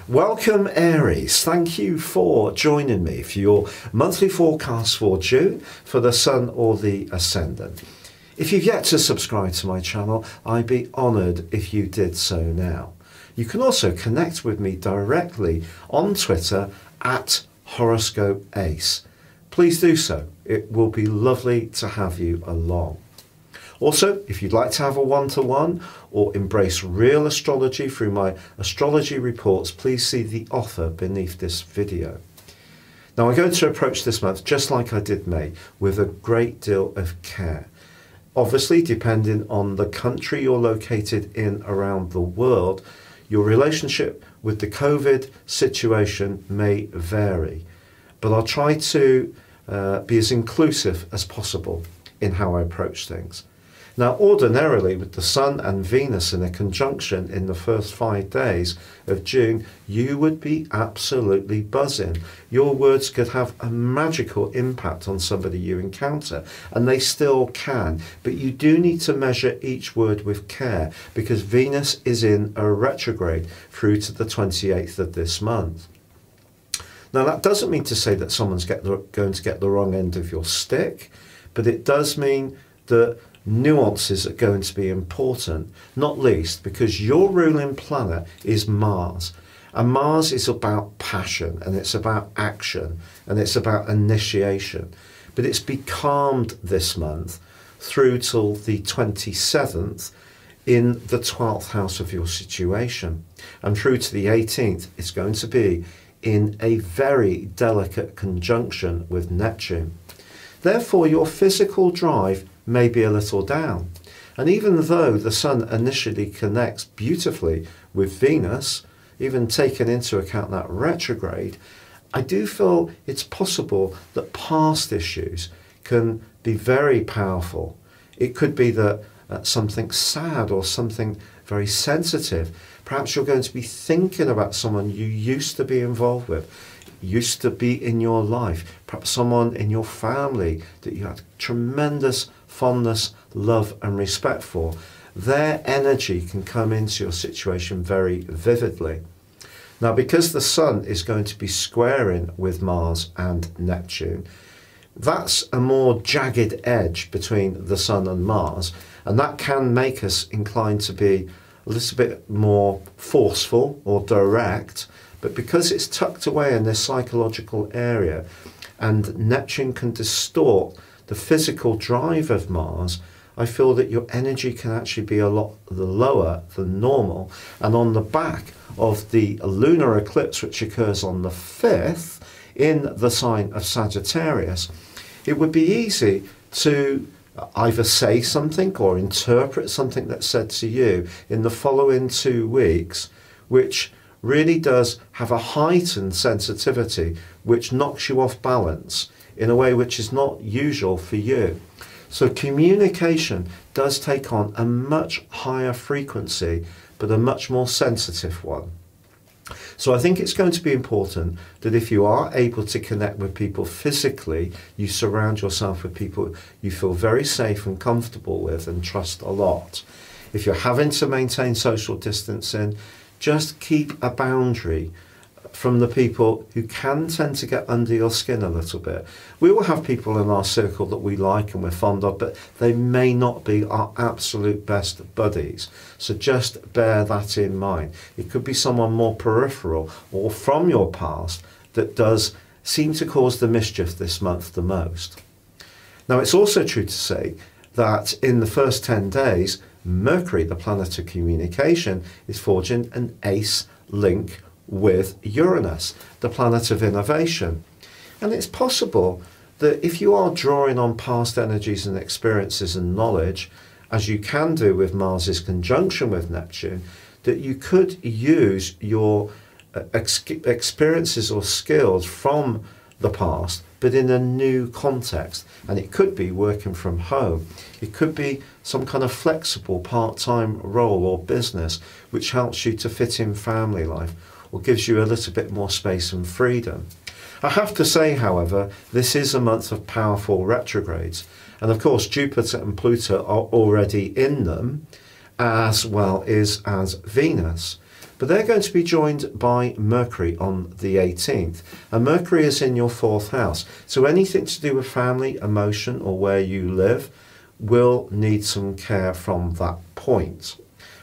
Welcome Aries, thank you for joining me for your monthly forecast for June for the Sun or the Ascendant. If you've yet to subscribe to my channel, I'd be honoured if you did so now. You can also connect with me directly on Twitter at Horoscope Ace. Please do so, it will be lovely to have you along. Also, if you'd like to have a one-to-one or embrace real astrology through my astrology reports, please see the offer beneath this video. Now, I'm going to approach this month just like I did May, with a great deal of care. Obviously, depending on the country you're located in around the world, your relationship with the COVID situation may vary. But I'll try to be as inclusive as possible in how I approach things. Now, ordinarily, with the Sun and Venus in a conjunction in the first 5 days of June, you would be absolutely buzzing. Your words could have a magical impact on somebody you encounter, and they still can. But you do need to measure each word with care, because Venus is in a retrograde through to the 28th of this month. Now, that doesn't mean to say that someone's going to get the wrong end of your stick, but it does mean that nuances are going to be important, not least because your ruling planet is Mars, and Mars is about passion, and it's about action, and it's about initiation. But it's becalmed this month through till the 27th in the 12th house of your situation, and through to the 18th it's going to be in a very delicate conjunction with Neptune. Therefore, your physical drive may be a little down. And even though the Sun initially connects beautifully with Venus, even taking into account that retrograde, I do feel it's possible that past issues can be very powerful. It could be that something sad or something very sensitive. Perhaps you're going to be thinking about someone you used to be involved with, used to be in your life, perhaps someone in your family that you had tremendous fondness, love and respect for. Their energy can come into your situation very vividly. Now, because the Sun is going to be squaring with Mars and Neptune, that's a more jagged edge between the Sun and Mars, and that can make us inclined to be a little bit more forceful or direct. But because it's tucked away in this psychological area, and Neptune can distort the physical drive of Mars, I feel that your energy can actually be a lot lower than normal. And on the back of the lunar eclipse, which occurs on the 5th in the sign of Sagittarius, it would be easy to either say something or interpret something that's said to you in the following 2 weeks, which really does have a heightened sensitivity, which knocks you off balance in a way which is not usual for you. So communication does take on a much higher frequency, but a much more sensitive one. So I think it's going to be important that if you are able to connect with people physically, you surround yourself with people you feel very safe and comfortable with and trust a lot. If you're having to maintain social distancing, just keep a boundary from the people who can tend to get under your skin a little bit. We will have people in our circle that we like and we're fond of, but they may not be our absolute best buddies. So just bear that in mind. It could be someone more peripheral or from your past that does seem to cause the mischief this month the most. Now, it's also true to say that in the first 10 days, Mercury, the planet of communication, is forging an ace link with Uranus, the planet of innovation. And it's possible that if you are drawing on past energies and experiences and knowledge, as you can do with Mars's conjunction with Neptune, that you could use your experiences or skills from the past, but in a new context. And it could be working from home. It could be some kind of flexible part-time role or business which helps you to fit in family life or gives you a little bit more space and freedom. I have to say, however, this is a month of powerful retrogrades. And of course, Jupiter and Pluto are already in them, as well as Venus. But they're going to be joined by Mercury on the 18th. And Mercury is in your 4th house. So anything to do with family, emotion, or where you live will need some care from that point.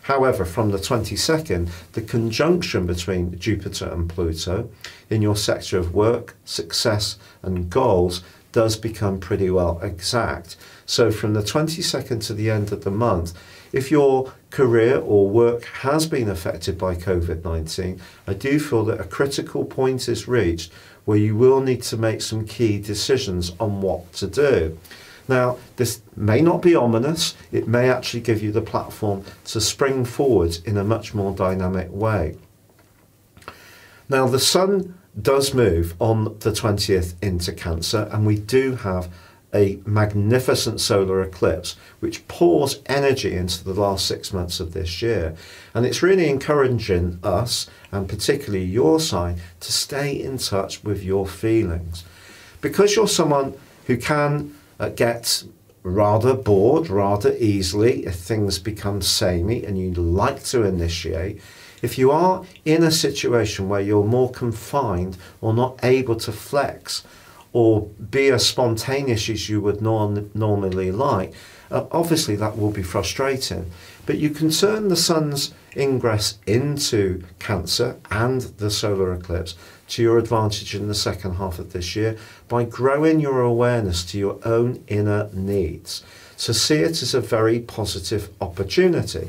However, from the 22nd, the conjunction between Jupiter and Pluto in your sector of work, success, and goals does become pretty well exact. So from the 22nd to the end of the month, if your career or work has been affected by COVID-19, I do feel that a critical point is reached where you will need to make some key decisions on what to do. Now, this may not be ominous. It may actually give you the platform to spring forward in a much more dynamic way. Now, the Sun does move on the 20th into Cancer, and we do have a magnificent solar eclipse which pours energy into the last 6 months of this year. And it's really encouraging us, and particularly your sign, to stay in touch with your feelings. Because you're someone who can get rather bored rather easily if things become samey and you'd like to initiate. If you are in a situation where you're more confined or not able to flex or be as spontaneous as you would normally like, obviously that will be frustrating. But you can turn the Sun's ingress into Cancer and the solar eclipse to your advantage in the second half of this year by growing your awareness to your own inner needs. So see it as a very positive opportunity.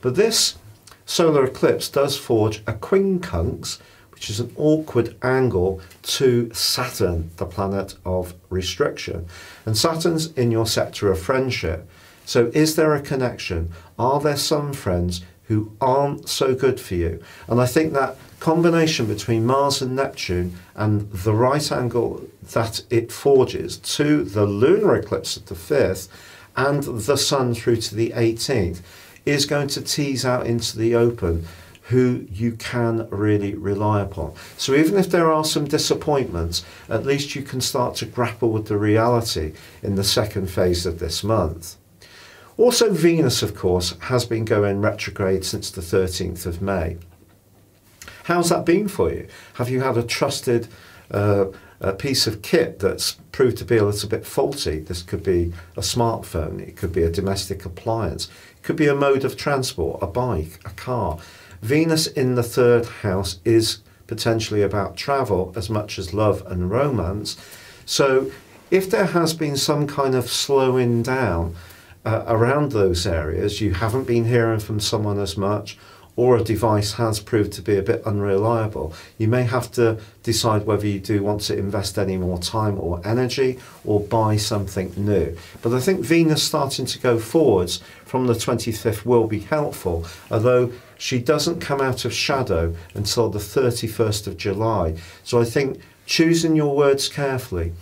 But this solar eclipse does forge a quincunx, which is an awkward angle to Saturn, the planet of restriction. And Saturn's in your sector of friendship. So is there a connection? Are there some friends who aren't so good for you? And I think that combination between Mars and Neptune and the right angle that it forges to the lunar eclipse at the 5th and the Sun through to the 18th is going to tease out into the open who you can really rely upon. So even if there are some disappointments, at least you can start to grapple with the reality in the second phase of this month. Also, Venus, of course, has been going retrograde since the 13th of May. How's that been for you? Have you had a trusted piece of kit that's proved to be a little bit faulty? This could be a smartphone, it could be a domestic appliance, it could be a mode of transport, a bike, a car. Venus in the 3rd house is potentially about travel as much as love and romance. So if there has been some kind of slowing down around those areas, you haven't been hearing from someone as much, or a device has proved to be a bit unreliable, you may have to decide whether you do want to invest any more time or energy or buy something new. But I think Venus starting to go forwards from the 25th will be helpful, although she doesn't come out of shadow until the 31st of July. So I think choosing your words carefully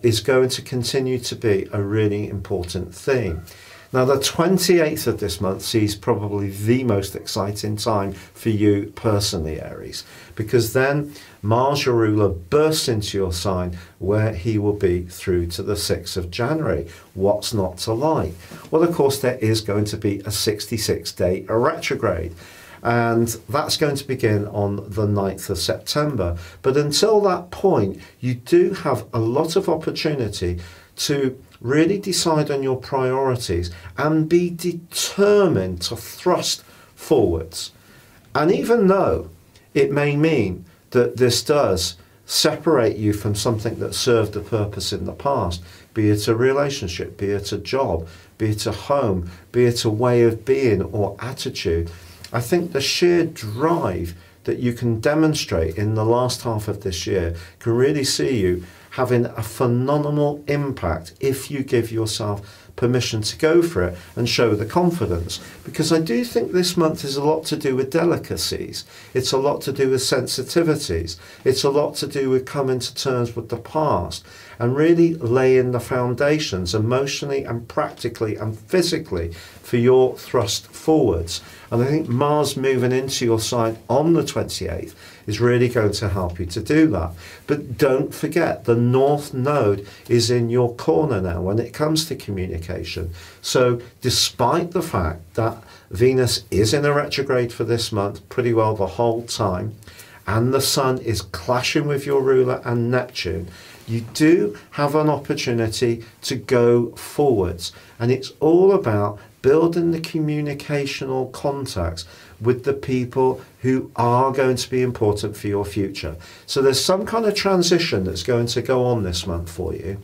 is going to continue to be a really important theme. Now, the 28th of this month sees probably the most exciting time for you personally, Aries, because then Mars, your ruler, bursts into your sign where he will be through to the 6th of January. What's not to like? Well, of course, there is going to be a 66-day retrograde, and that's going to begin on the 9th of September. But until that point, you do have a lot of opportunity to really decide on your priorities and be determined to thrust forwards. And even though it may mean that this does separate you from something that served a purpose in the past, be it a relationship, be it a job, be it a home, be it a way of being or attitude, I think the sheer drive that you can demonstrate in the last half of this year can really see you having a phenomenal impact if you give yourself permission to go for it and show the confidence. Because I do think this month is a lot to do with delicacies. It's a lot to do with sensitivities. It's a lot to do with coming to terms with the past and really laying the foundations emotionally and practically and physically for your thrust forwards. And I think Mars moving into your sign on the 28th is really going to help you to do that. But don't forget, the North Node is in your corner now when it comes to communication. communication. So despite the fact that Venus is in a retrograde for this month pretty well the whole time, and the Sun is clashing with your ruler and Neptune, you do have an opportunity to go forwards. And it's all about building the communicational contacts with the people who are going to be important for your future. So there's some kind of transition that's going to go on this month for you.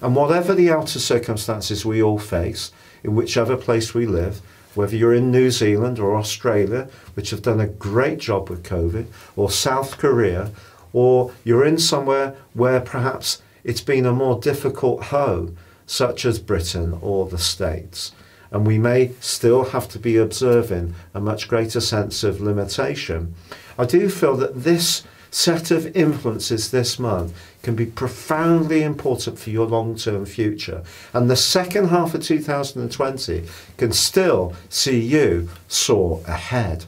And whatever the outer circumstances we all face, in whichever place we live, whether you're in New Zealand or Australia, which have done a great job with COVID, or South Korea, or you're in somewhere where perhaps it's been a more difficult home, such as Britain or the States, and we may still have to be observing a much greater sense of limitation, I do feel that this set of influences this month can be profoundly important for your long-term future. And the second half of 2020 can still see you soar ahead.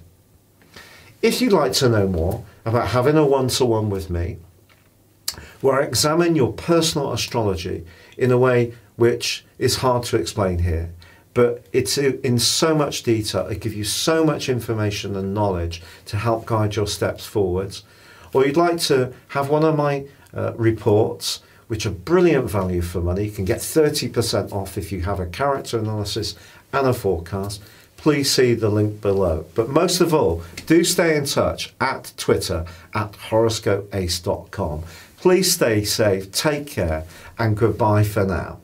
If you'd like to know more about having a one-to-one with me, where I examine your personal astrology in a way which is hard to explain here, but it's in so much detail, I give you so much information and knowledge to help guide your steps forwards, or you'd like to have one of my reports, which are brilliant value for money, you can get 30% off if you have a character analysis and a forecast, please see the link below. But most of all, do stay in touch at Twitter at horoscopeace.com. Please stay safe, take care, and goodbye for now.